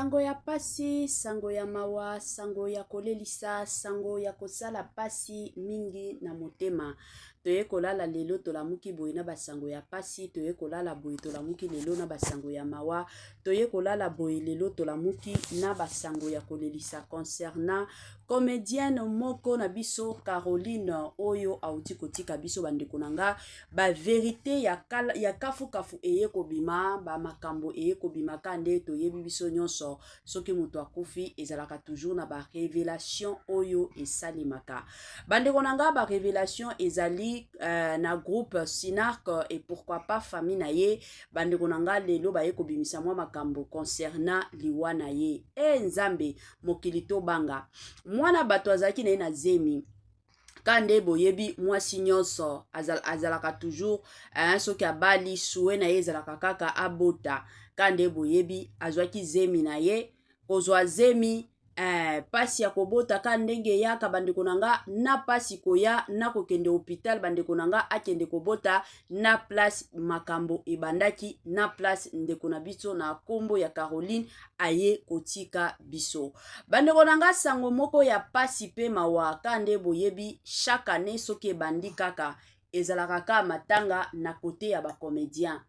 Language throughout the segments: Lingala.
Sango ya pasi, sango ya mawa, sango ya kolelisa, sango ya kosala pasi mingi na motema. Toye kolala lelo tolamuki boye na basango ya pasi, toye kolala boye tolamuki lelo na basango ya mawa, toye kolala boye lelo tolamuki na basango ya kolelisa concernant comédienne moko na biso Caroline oyo auti kotika biso bandeko nanga ba vérité ya kafu kafu eye kobima ba makambo eye kobima kande toyebi biso nyonso soki muto akufi ezalaka toujours na ba révélation oyo esalimaka bandeko nanga ba révélation ezali na groupe Sinark et pourquoi pas famille na ye bandeko nanga lelo ba ye kobimisa mwa makambo concernant liwa na ye nzambe mokili to banga mwana bato azalaki na ye na zemi kande boyebi mwasi nyonso azalaka toujours soki abali suwe na ye ezalaka kaka abota kande boyebi azwaki zemi na ye kozwa zemi pasi ya kobota ka ndenge yaka bandeko nanga na pasi koya na kokende hôpital bandeko nanga akende kobota na place makambo ebandaki na place ndeko na biso na kombo ya Caroline aye kotika biso bandeko nanga sango moko ya pasi pe mawa kande boyebi chaque année soki ebandi kaka ezalaka ka matanga na kote ya ba comédien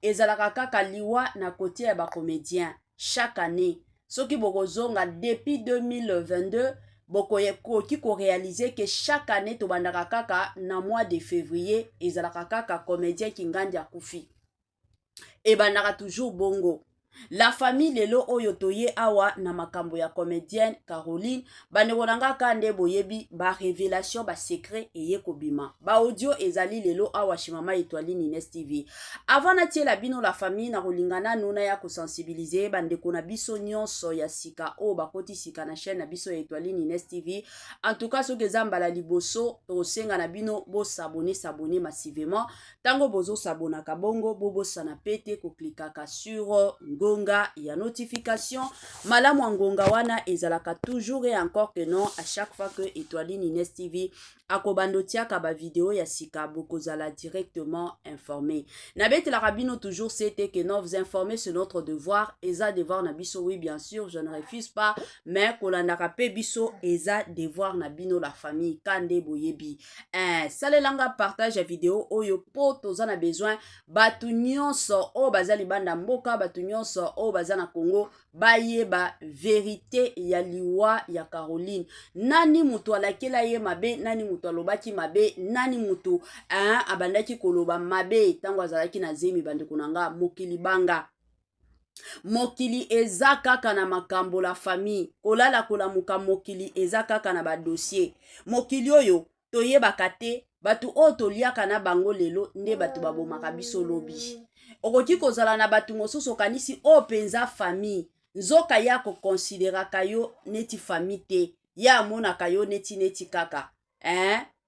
ezalaka kaka liwa na kote ya ba comédien chaque année soki bokozonga depuis 2022 bokoki ko réaliser que chaque année to bandaka kaka na mois de février ezalaka kaka comédien kingandi akufi et bandaka toujours bongo la famille lelo oyo toye awa na makambo ya comédienne Caroline bandeko nanga kande boyebi ba révélation ba secret eye kobima ba audio ezali lelo awa chez Mama Étoiline Ines TV avant na tiela bino la famille na kolingana nuna ya ko sensibiliser bandeko na biso nyonso ya sika o bakoti sika na chaîne na biso ya Étoiline Ines TV en tout cas soki ezamba la liboso to senga na bino bo s'abonner massivement tango bozo s'abona kabongo bobo sana pete ko klikaka sur ngonga ya notification malamu ngonga wana ezalaka toujours et encore que non à chaque fois que Étoiline Ines TV akobando tiaka ba vidéo ya sika bokozala directement informé na bete la rabino toujours c'était que non vous informer c'est notre devoir eza devoir na biso oui bien sûr je ne refuse pas mais kolandaka pe biso eza devoir na bino la famille kande boyebi salelanga partage ya vidéo oyo po toza na besoin batu nyonso o bazali banda mboka batu nyonso o baza na Congo bayeba vérité ya liwa ya Caroline nani mutu alakela ye mabe nani mutu alobaki mabe nani mutu abandaki koloba mabe tango azalaki na zemi bandeko nanga mokili banga mokili eza kaka na makambo la famille kolala kolamuka mokili eza kaka na ba dossier mokili oyo toyebaka te batu oyo toliaka na bango lelo nde batu babomaka biso lobi okoki kozala na batu mosusu okanisi oyo penza famille nzoka ya kokonsideraka yo neti famille te ya amonaka yo neti kaka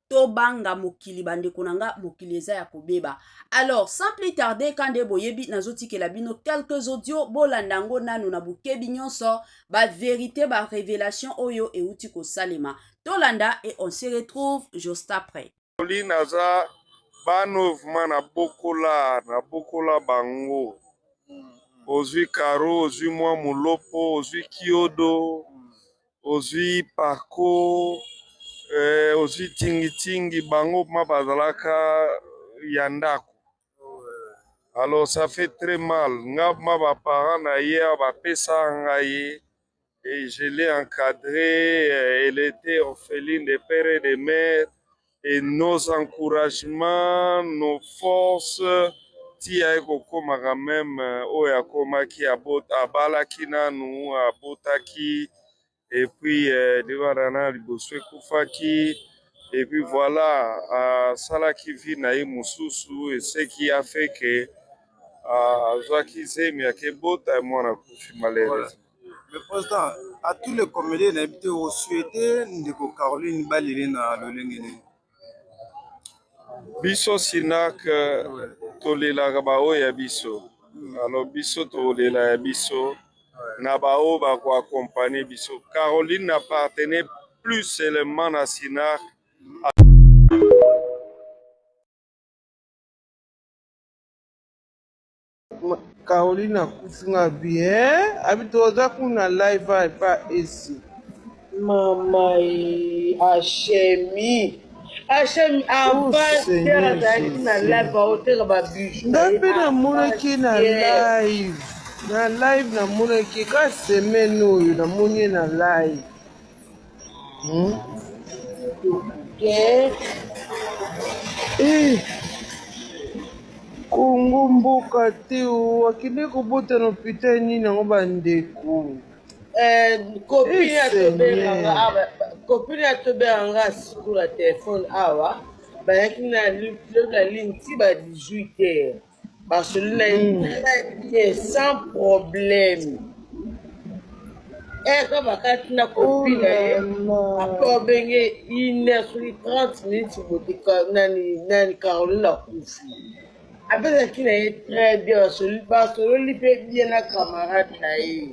tobanga mokili bandeko nanga mokili eza ya kobeba alors sans plus tarder kande boyebi nazotikela bino quelques audios bolandango nanu na bukebi nyonso ba vérité ba révélation oyo euti kosalema tolanda et on se retrouve juste après Caroline aza banovement na bokola bango ozwi karo ozwi mwa mulopo ozwi kiodo ozwi parco ozwi tingi bango ma bazalaka ya ndako alors ça fait très mal nga ma baparent na ye bapesa ngai et je l'ai encadré elle était orpheline de père et de mère et nos encouragements nos forces tia ekokomaka même oyo akomaki abalaki nanu abotaki et puis devarana liboso ekufaki et puis voilà asalaki vi na ye mosusu et ce qui a fait que azwaki zemi akebota mwana kufi malheureusement. Le président, à tous les comédiens n'habitaient au souhaité de Caroline Balilé na lolenge nini. Biso Sinak tolelaka bao ya biso. Alors biso tolela ya biso na bao ba ko accompagner biso. Caroline n'appartenait plus seulement à Sinak. Caroline akufinga bien abi toza kuna live pa esi Mama Hachemi avant-hier azalaki na live aoteka babiju na nga ye mpe namonaki na live namonaki ka semaine oyo namoni ye na live kongo mboka te o akende kobota na hôpital nini yango bandeko kopine atobenganga siku na telefone awa bayaki na ligne ti ba 18h basoli na ye sans problème eka bakati na kopi na ye ape obenge 1h soki 30 minutes nani Caroline akufi apesaki na ye très bien basololi mpe bien na camarade na ye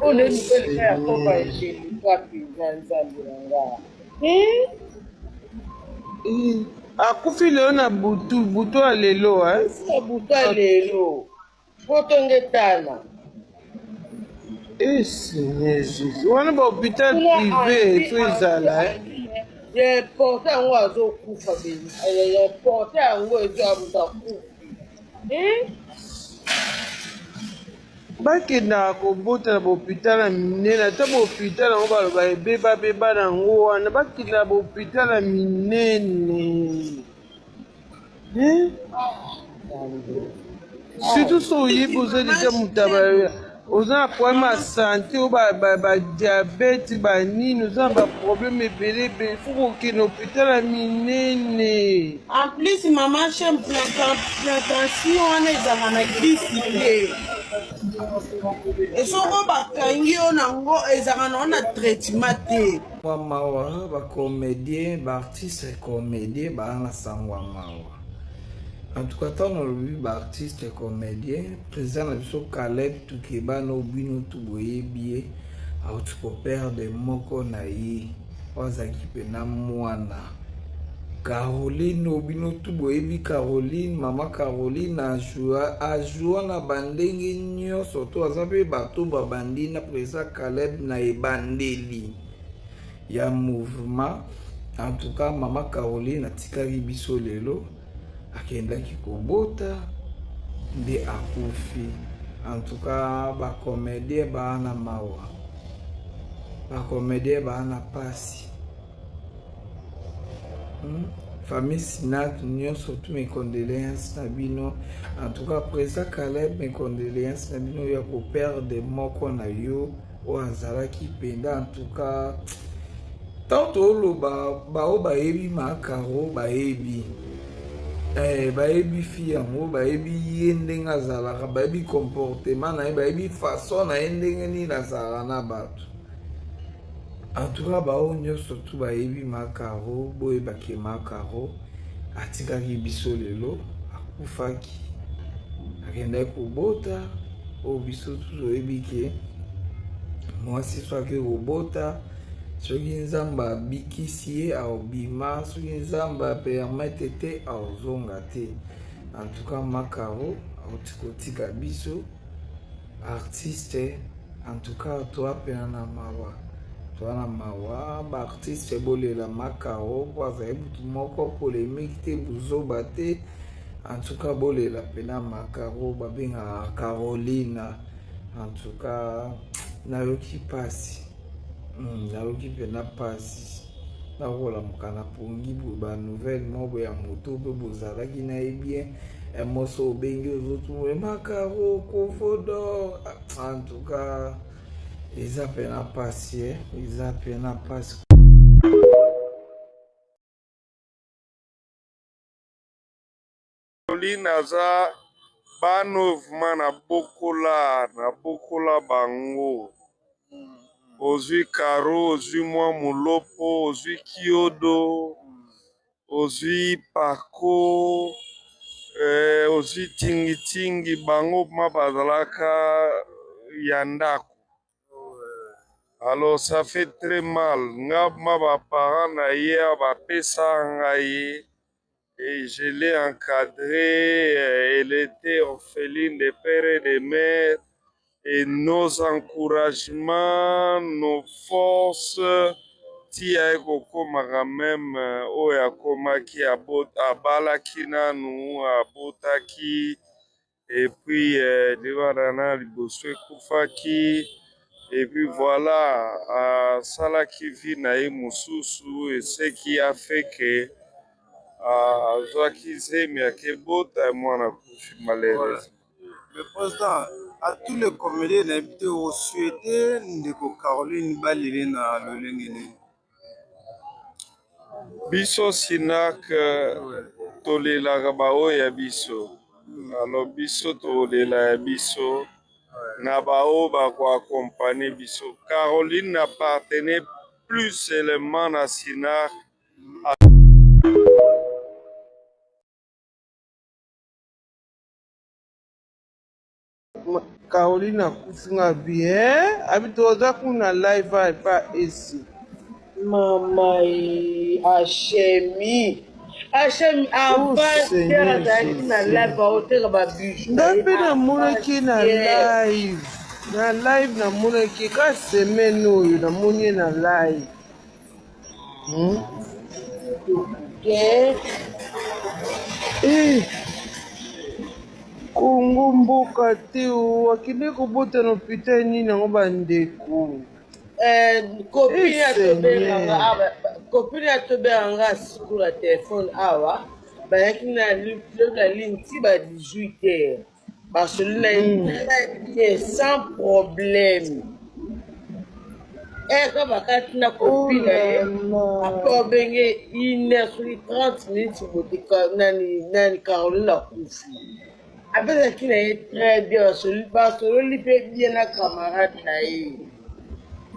oyo nde nouvelle ka ya koka egelika mpenza nzambe na nga akufi lelo na butu ya lelo ya butu ya lelo po tonge tana Seigneur Jésus wana bahôpital privé so ezala ya importe yango azokufa ya importe yango ezoabuta kufi bakendaka kobota na bahôpital ya minene ata bahôpital yango baloba ebebabeba nango wana bakendaka bahôpital ya minene surtout so oyebi oza deja moto oza na problème ya santé oyo badiabete banini oza na baproblème ebele ebele fo kokende hôpital ya minene en plus mama chem plantation wana ezalaka na kisi te esoko bakangi yo nango ezalaka nango na traitement te mawa bacomédien baartiste comédien baa na sango ya mawa en tout cas ntango nalobi baartiste comédien président na biso Caleb Tukeba na obino tu boyebi ye auti koperde moko na ye oyo azalaki mpena mwana Caroline obino tu boyebi Caroline mama Caroline ajua na bandenge nyonso to aza mpe bato babandi na président Caleb na ebandeli ya mouvement. En tout cas mama Caroline atikaki biso lelo akendaki kobota nde akufi. En tout cas bacomédien baana mawa, bacomédien baana pasi. Famille Sinat nyonso tu mes condoléances na bino. En tout cas président Caleb mes condoléances na bino ya ko perdre moko na yo o azalaki penda. En tout cas tant oloba bao bayebi makaro bayebi bayebi fi yango bayebi ye ndenge azalaka bayebi comportement na ye bayebi façon na ye ndenge nini azalaka na bato. En tout cas bao nyonso tu bayebi makaro boyebaki makaro atikaki biso lelo akufaki akendaki kobota oyo biso tu toyebi ke mwasi soki kobota soki nzambe abikisi ye aobima soki nzambe apermete te aozonga te. En tout cas makaro auti kotika biso artiste. En tout cas toa pena na mawa toa mawa baartiste bolela makaro po azali butu moko polémique te buzoba te. En tout cas bolela pena makaro babengaka Caroline. En tout cas nayoki pasi nayoki pena pasi nakolamuka na pongi ba nouvelle moko ya moto mpe bozalaki na ye bien moso obengi ozotumule makaro kofodo. En tout cas eza pena pasi eza pena pasi. Caroline aza banovement na bokola bango. Ozwi Caro, ozwi mwa Molopo, ozwi Kiodo, ozwi Pako, ozwi tingi bango ma bazalaka ya ndako. Alors ça fait très mal. Nga ma ba parents na ye bapesa ngai et je l'ai encadrée. Elle était orpheline de père et de mère. Et nos encouragements, nos forces, tia ekokomaka même oyo akomaki abalaki nanu abotaki epuis libanda na liboso ekufaki epuis voilà asalaki vi na ye mosusu eseki afeke azwaki zemi akebota mwana kufi malheureusement. Le président, à tous les comédiens invités au souhaité ndeko Caroline balele na lolenge nini. Biso sinak tolelaka baoyo ya biso. Alors biso tolela ya biso na baoyo bakoakompagne biso. Caroline n'appartenait plus seulement na sinak. Caroline akufinga bien abi toza kuna live pa esi Mama Hachemi avant hier azalaki na live aoteka babiju nga mpe namonaki na live namonaki ka semaine oyo namoni ye na live kongo mboka te akende kobota na hôpital nini yango bandeko kopine atobenganga siku na telefone awa bayaki na ligne ti ba 18h basoli na ye sans problème eka bakati na kopine ye ape obenge 1h soki 30 minutes motika nani Caroline akufi apesaki na ye très bien basololi mpe bien na camarade na ye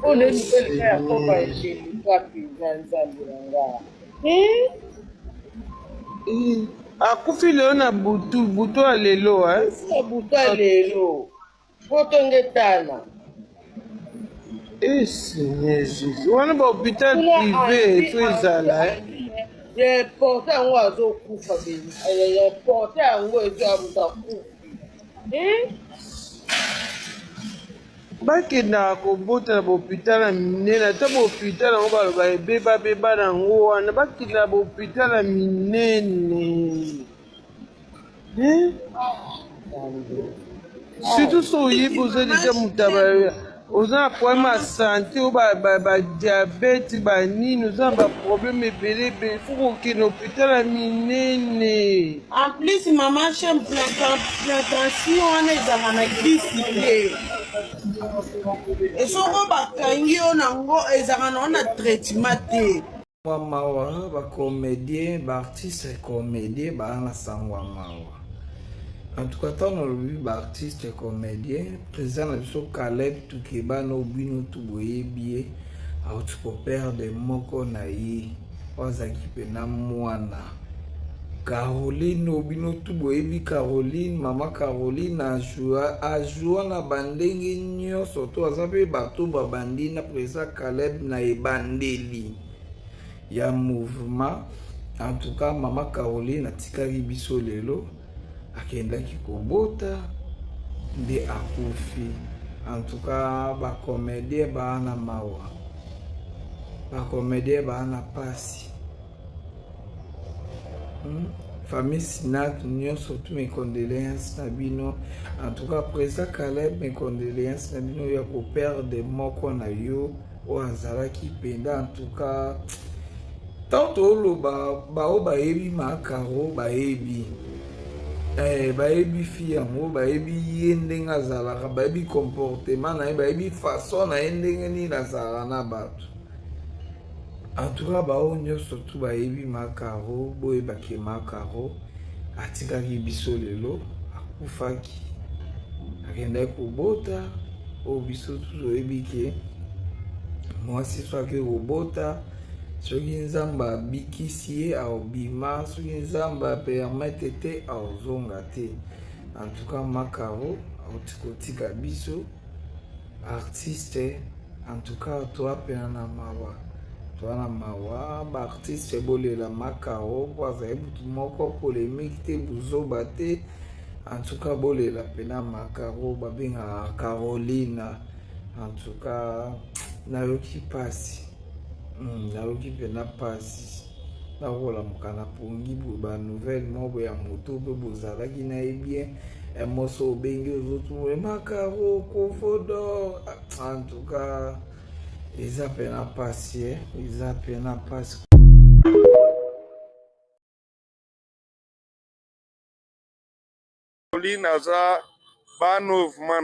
oyo nipeleka ya koba ejelika mpenza nzambe yanga akufi lelo na butu ya lelo na butu ya lelo potonge tana Seigneur Jésus wana bahôpital privé efo ezala reporte yango azokufa reporte yango ezo abuta kufi bakendaka kobota na bahôpital ya minene ata bahôpital yango baloba ebebabeba nango wana bakenda na bahôpital ya minene surtout so oyebi oza deja moto oza na problème ya santé oyo badiabete banini oza na baproblème ebele ebele fo kokende hôpital ya minene en plus mama chem plantation wana ezalaka na kisi te esoko bakangi yo nango ezalaka na wana traitement te mwa mawa bacomédien baartiste comédien baa na sango ya mawa. En tout cas, tant on artiste comédien, président de ce Caleb Tukeba no bino tuboye bie, au tu père de moko na ye, wazaki pena mwana. Caroline no bino tuboye bi Caroline, mama Caroline ajua na bandenge nyo soto azape bato babandi na président Caleb na ebandeli. Ya mouvement, en tout cas mama Caroline atikaki biso lelo. Akendaki kobota nde akufi. En tout cas bacomédien baa na mawa, bacomédien baa na pasi. Famille Sinak nyonso tu mes condoléances na bino. En tout cas président Caleb mes condoléances na bino ya ko perdre moko na yo o azalaki penda. En tout cas tant oloba bao bayebi makaro bayebi bayebi fi yango bayebi ye ndenge azalaka bayebi comportement na ye bayebi façon na ye ndenge nini azalaka na bato. En tout cas bao nyonso tu bayebi makaro boyebaki makaro atikaki biso lelo akufaki akendaki kobota oyo biso tu toyebi ke mwasi soki kobota soki nzambe abikisi ye aobima soki nzambe apermete te aozonga te. En tout cas makaro autikotika biso artiste en tout cas toapena na mawa toana mawa baartiste bolela makaro po azali butu moko polémique te buzoba te en tout cas bolela pena makaro babengaka Carolina en tout cas nayoki pasi nayoki pena pasi nakolamuka na pongi boye banouvelle moko ya moto mpe bozalaki na ye bien moso obengi ozotumule makaro kofodo en tout cas eza pena pasi eza pena pasi Caroline aza banovement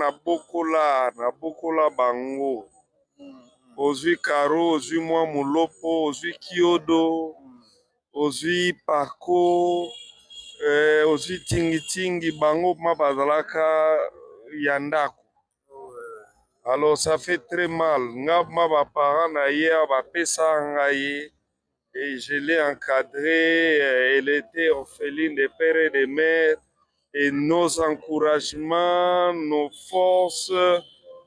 nabokola bango ozwi Caro ozwi mwa molopo ozwi kiodo ozwi parco ozwi tingitingi bango ma bazalaka ya ndako. Alors ça fait très mal nga ma baparent na ye bapesa ngai et je l'ai encadrée, elle était orpheline de père et de mère et nos encouragements, nos forces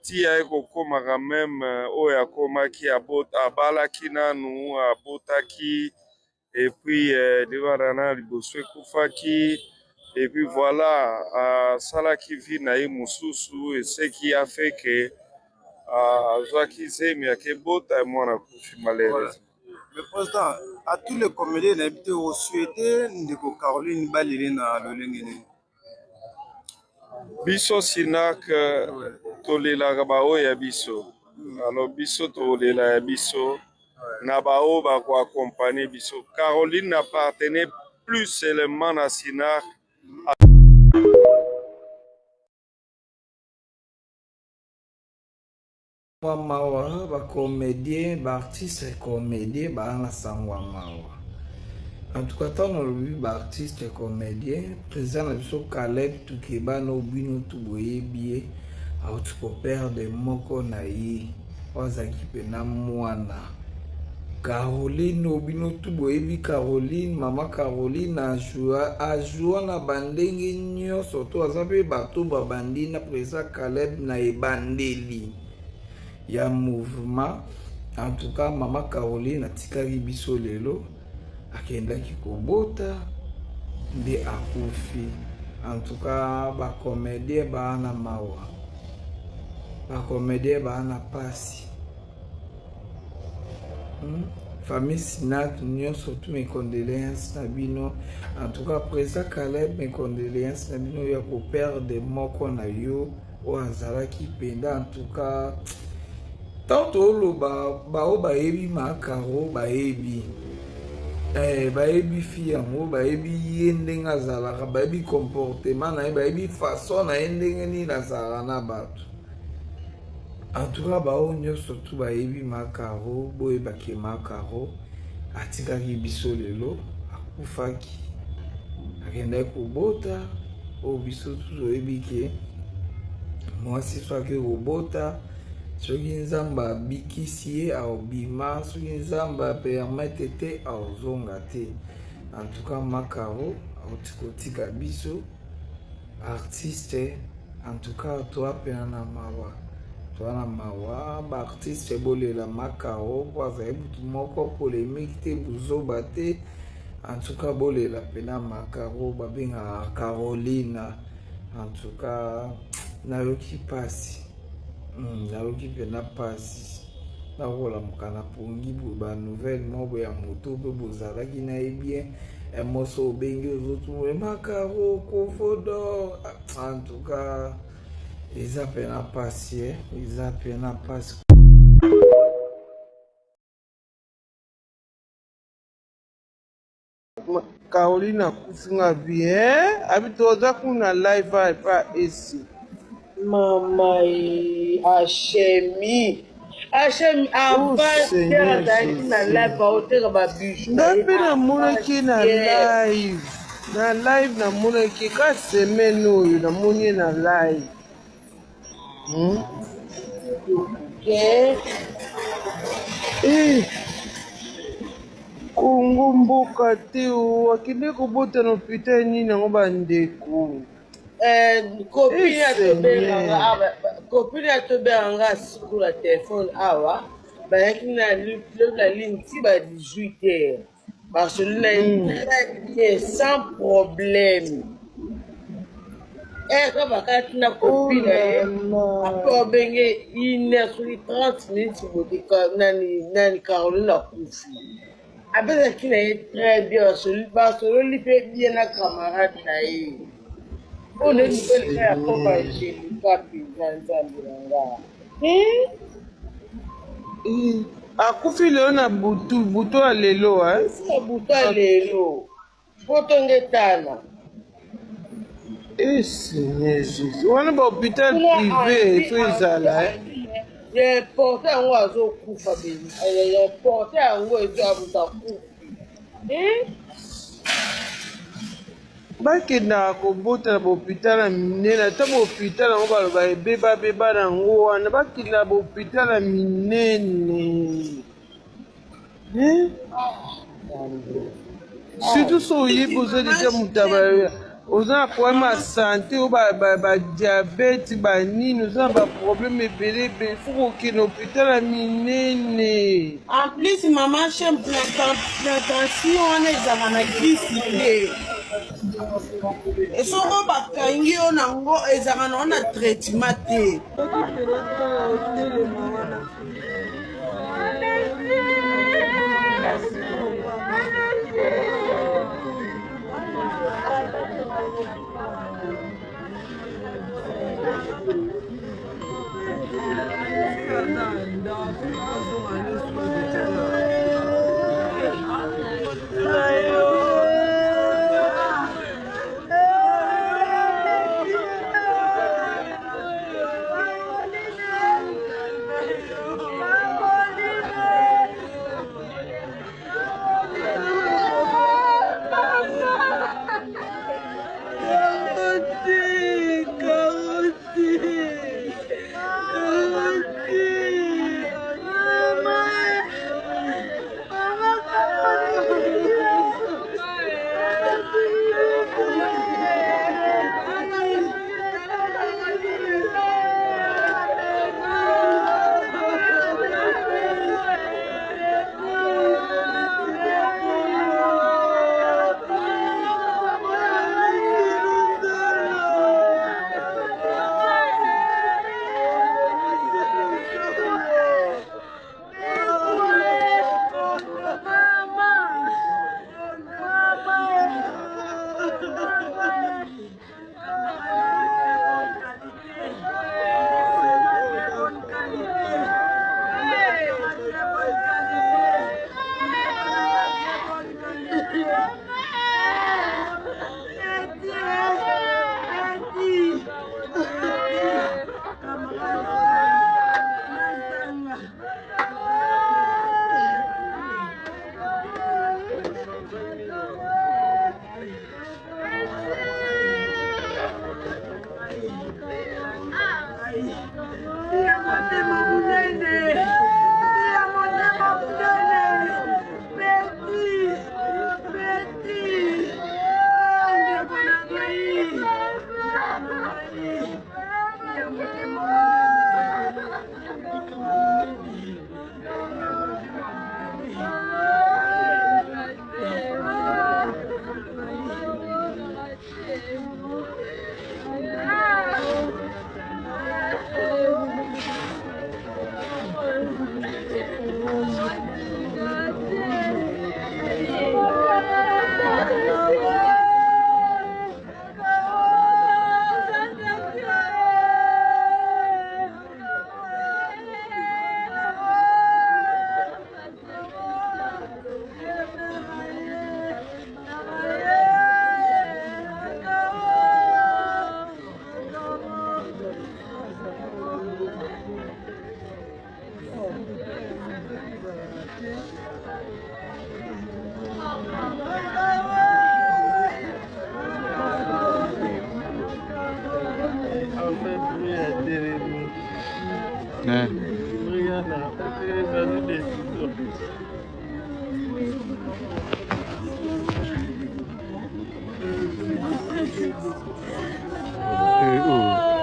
tia ekokomaka même oyo akomaki abalaki nanu abotaki et puis devana na liboso ekufaki et puis voilà asalaki vie na ye mosusu et ce qui a fait que azwaki zemi akebota mwana kufi malheureusement. Le président, à tous les comédiens n'habitent au souhaité ndeko Caroline balili na lolenge nini. Biso sinak tolelaka bao ya biso. Alors biso tolela ya biso na bao bako accompagner biso. Caroline n'appartenait plus seulement na sinak. mawa bacomédien baartiste comédien baana sangwa mawa en tout cas ntango olobi baartiste comédien président na biso Caleb Tukeba na obino tu boyebi ye auti koperde moko na ye oyo azalaki mpena mwana Caroline obino tu boyebi Caroline mama Caroline ajua na bandenge nyonso to aza mpe bato babandi na président Caleb na ebandeli ya mouvement. En tout cas mama Caroline atikaki biso lelo akendaki kobota nde akufi. En tout cas bacomédien baana mawa bacomédien baana pasi famille Sinat nyonso tu mes condoléances na bino. En tout cas président Caleb mes condoléances na bino ya koperde moko na yo oyo azalaki penda. En tout cas tanto oloba bao bayebi makaro bayebi bayebi fi yango bayebi ye ndenge azalaka bayebi comportement na ye bayebi façon na ye ndenge nini azalaka na bato. En tout cas bao nyonso tu bayebi makaro boyebaki makaro atikaki biso lelo akufaki akendaki kobota oyo biso tu toyebi ke mwasi soki kobota soki nzambe abikisi ye aobima soki nzambe apermete te aozonga te. En tout cas makaro auti kotika biso artiste. En tout cas toa pena na mawa toana mawa baartiste bolela makaro po azali butu moko polémique te buzoba te. En tout cas bolela pena makaro babengaka Carolina. En tout cas nayoki pasi nayoki pena pasi nakolamuka na pongi boye banouvelle moko ya moto mpe bozalaki na ye bien moso obengi ozotumule makaro kofodo. En tout cas eza pena pasi eza pena pasi. Caroline akufinga bien abi toza kuna live pa esi Mama Hachemi avant Seigneur azalaki na live aoteka babiju nga mpe namonaki na live namonaki ka semaine oyo namoni ye na live kongo mboka te akende kobota na hôpital nini yango bandeko copine atobenganga sikula telefone awa bayaki na pilote la ligne ti ba 18h basoli na ye très bien sans problème eka bakati na kopi na ye ape obenge 1h soki 30 minutes botika nani Caroline akufi apesaki na ye très bien basololi mpe bien na camarade na ye oyo nelikoleka ya papa etelika mpenza nzambe na ngaa akufi lelo na butu ya lelo ya butu ya lelo potonge tana Seigneur Jésus wana bahôpital privé so ezala reporte yango azokufa reporte yango ezo abuta kufi bakendaka kobota na bahôpital ya minene ata bahôpital yango baloba ebebabeba nango wana bakenda na bahôpital ya minene surtout so oyebi oza deja moto oza na problème ya santé oyo badiabete banini oza na baproblème ebele ebele fo kokende hôpital ya minene en plus mama chambre tension wana ezalaka na kisi te esoko bakangi yo nango ezalaka nango na traitement te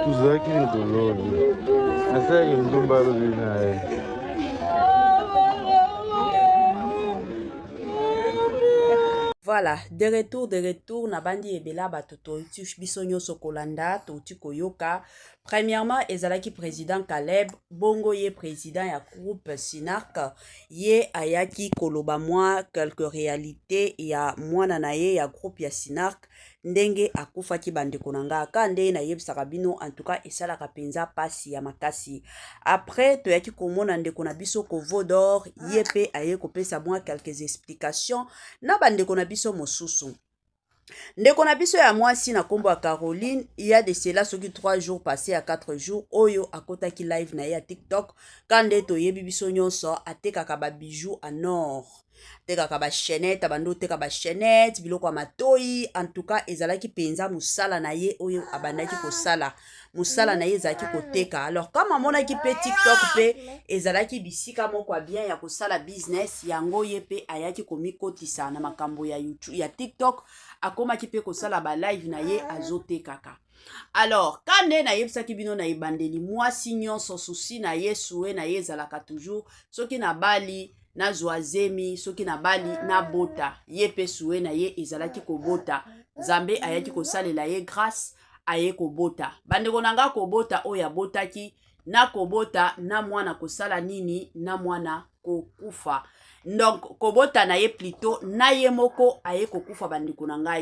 Tuzaki ni doloro. Asa ke mtumba lo bina. voilà, de retour, na bandi ebela bato toiti biso nyonso kolanda, toiti koyoka. Premièrement, ezalaki président Caleb, bongo ye président ya groupe Sinark, ye ayaki koloba mwa quelques réalités ya mwana na ye ya groupe ya Sinark, ndenge akufaki bandeko na nga aka nde na yebisaka bino en tout cas esalaka penza pasi ya makasi. Après toyaki komona ndeko na biso Kovo d'or ye pe aye kopesa mwa quelques explications na bandeko na biso mosusu. Ndeko na biso ya mwasi na kombo ya Caroline, il y a de cela soki 3 jours passés à 4 jours oyo akotaki live na ye ya TikTok kande toyebi biso nyonso atekaka ba bijoux en or. Tekaka ba chaînette, abando teka ba chaînette, biloko ya matoi, en tout cas ezalaki penza musala na ye oyo abandaki kosala. Musala na ye ezalaki koteka. Alors kama monaki pe TikTok pe ezalaki bisika moko bien ya kosala business yango ye pe ayaki komikotisa na makambo ya YouTube ya TikTok akomaki pe kosala ba live na ye azotekaka. Alors kande na yebisaki bino na ebandeli mwasi nyonso susi na ye suwe na ye ezalaka toujours soki na bali na zoazemi soki na bali na bota ye pe suwe na ye ezalaki kobota Zambe ayaki kosalela ye grâce aye kobota bandeko nanga kobota oya botaki na kobota na mwana kosala nini na mwana kokufa donc kobota na ye plutôt na ye moko aye kokufa bandeko nanga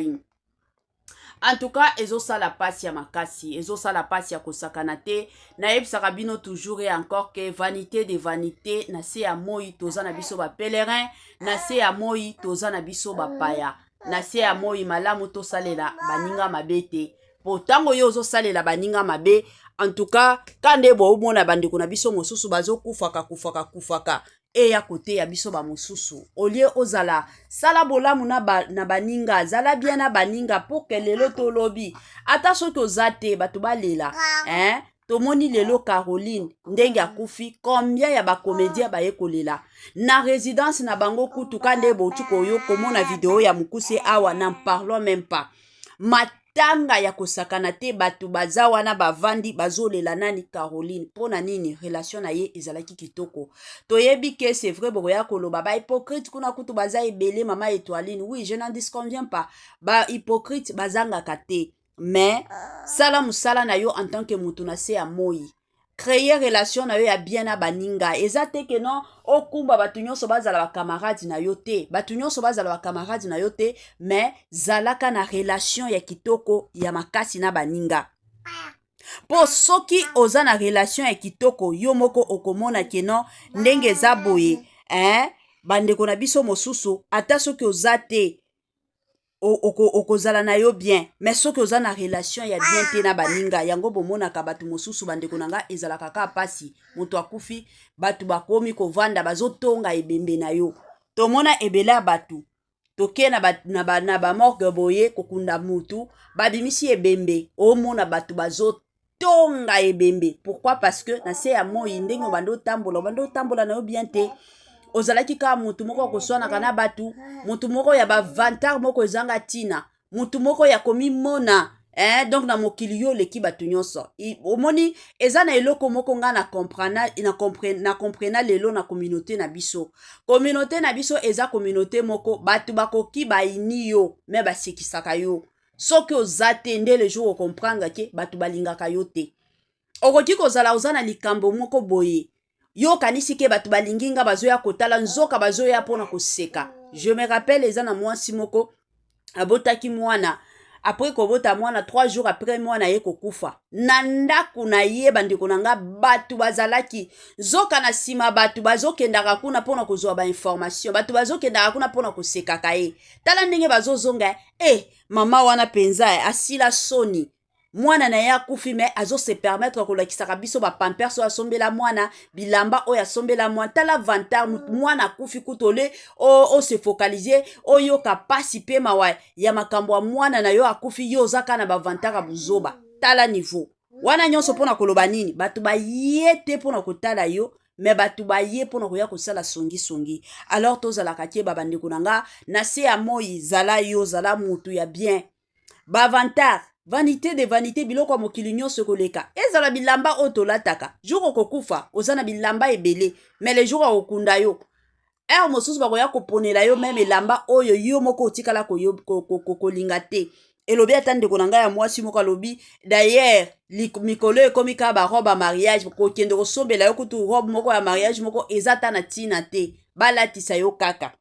En tout cas, ezosala pasi ya makasi, ezosala pasi ya kosakana te, na yebisaka bino toujours et encore que vanité de vanité, na se ya moi toza na biso ba pèlerin, na se ya moi toza na biso ba paya, na se ya moi malamu to salela baninga mabete. Potango yo ozosalela baninga mabe, en tout cas, kande bo omona bandeko na biso mosusu bazo kufaka. E ya kote ya biso ba mosusu olie ozala sala bolamu na baninga zala bien na baninga pour que lelo tolobi ata soki ozate bato balela tomoni lelo Caroline ndenge akufi combien ya ba comédien baye kolela na résidence na bango kutu kande boti koyo komona video ya mukuse awa n'en parlons même pas tanga ya kosakana te batu baza wana bavandi bazolela nani Caroline pona nini relation na ye ezalaki kitoko toyebi ke c'est vrai boya koloba ba hypocrite kuna kutu baza ebele mama Étoiline oui je n'en disconviens pas ba hypocrite bazanga kate mais sala musala na yo en tant que mutu na se ya moi créer relation na yo ya bien na baninga eza te ke non okumba batu nyonso bazala ba camarades na yo te batu nyonso bazala ba camarades na yo te mais zalaka na relation ya kitoko ya makasi na baninga po soki oza na relation ya kitoko yo moko okomona ke non ndenge eza boye bandeko na biso mosusu ata soki oza te okozala na yo bien mais soki oza na relation ya bien te na baninga yango bomonaka batu mosusu bandeko nanga ezalaka ka pasi moto akufi batu bakomi kovanda bazotonga ebembe na yo tomona ebele ya batu toke na ba morgue boye kokunda mutu babimisi ebembe omona batu bazotonga ebembe pourquoi parce que na se ya moi ndenge bando tambola na yo bien te ozalaki ka mutu moko koswanaka na batu mutu moko ya bavantar moko ezanga tina mutu moko ya komimona donc na mokili yo leki batu nyonso omoni eza na eloko moko nga na comprena lelo na communauté na biso eza communauté moko batu bakoki baini yo me basekisaka yo soki oza te nde le jour okomprendre ke batu balingaka yo te okoki kozala oza na likambo moko boye yo kanisi ke batu balinginga bazoya kotala nzoka bazoya pona koseka je me rappelle eza na mwasi moko abotaki mwana après kobota mwana 3 jours après mwana ye kokufa na ndaku na ye bandeko nanga batu bazalaki zoka na sima batu bazokendaka kuna pona kozwa ba information batu bazokendaka kuna pona kosekaka ye tala ndenge bazozonga mama wana penza asila soni mwana na ya kufi me azo se permettre kolakisaka biso ba pampers so asombela mwana bilamba oya sombela mwana tala vantar mwana kufi kutole o se focaliser oyo kapasi pe mawa ya makambo ya mwana na yo akufi yo zaka na ba vantar buzoba tala niveau wana nyonso pona koloba nini batu ba yete pona kotala yo me batu ba ye pona koya kosala songi alors tozalaka ke babandeko nanga na se ya moi zala yo zala mutu ya bien ba vantar vanité de vanité biloko mokili nyonso koleka ezala bilamba otolataka jour okokufa ozana bilamba ebele mais le jour okunda yo mosusu bakoya koponela yo meme elamba oyo yo moko otikala kolinga te elobi ata ndeko na ngai ya mwasi moko alobi d'ailleurs mikolo ekomi kaka barobe ya mariage kokende kosombela yo kutu robe moko ya mariage moko eza ata na ntina te balatisa yo kaka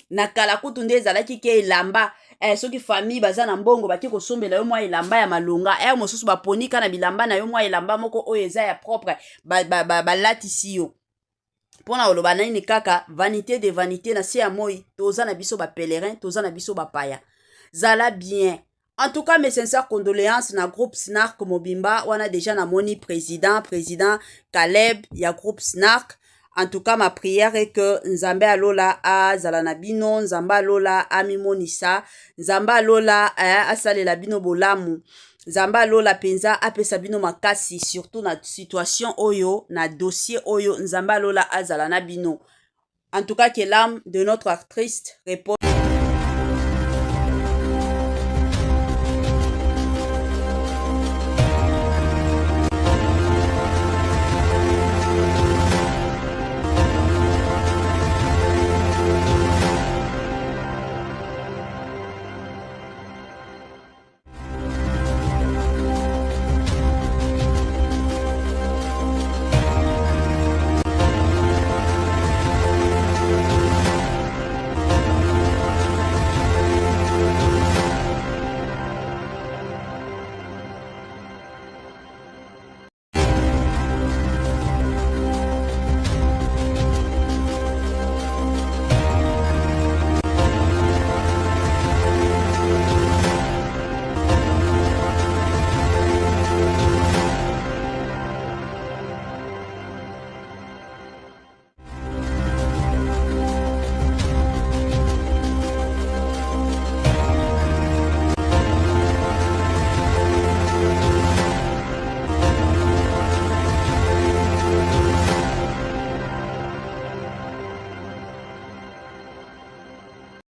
na kala kutu nde ezalaki ke elamba soki famille baza na mbongo baki kosombela yo mwa elamba ya malonga mosusu baponika na bilamba na yo mwa elamba moko oyo eza ya propre balatisi yo mpona oloba nini kaka vanité de vanité na se ya moi toza na biso bapèlerin toza na biso bapaya zala bien. En tout cas, mes sincères condoléances na groupe Snark Mobimba. On a déjà namoni président Caleb, ya groupe Snark. En tout cas, ma prière est que Nzambe alola a zalanabino, Nzambe alola a mimonisa, Nzambe alola a salela bino bolamu. Nzambe alola penza a pesa bino makasi, surtout na situation oyo, na dossier oyo, Nzambe alola a zalanabino. En tout cas, que l'âme de notre actrice repose.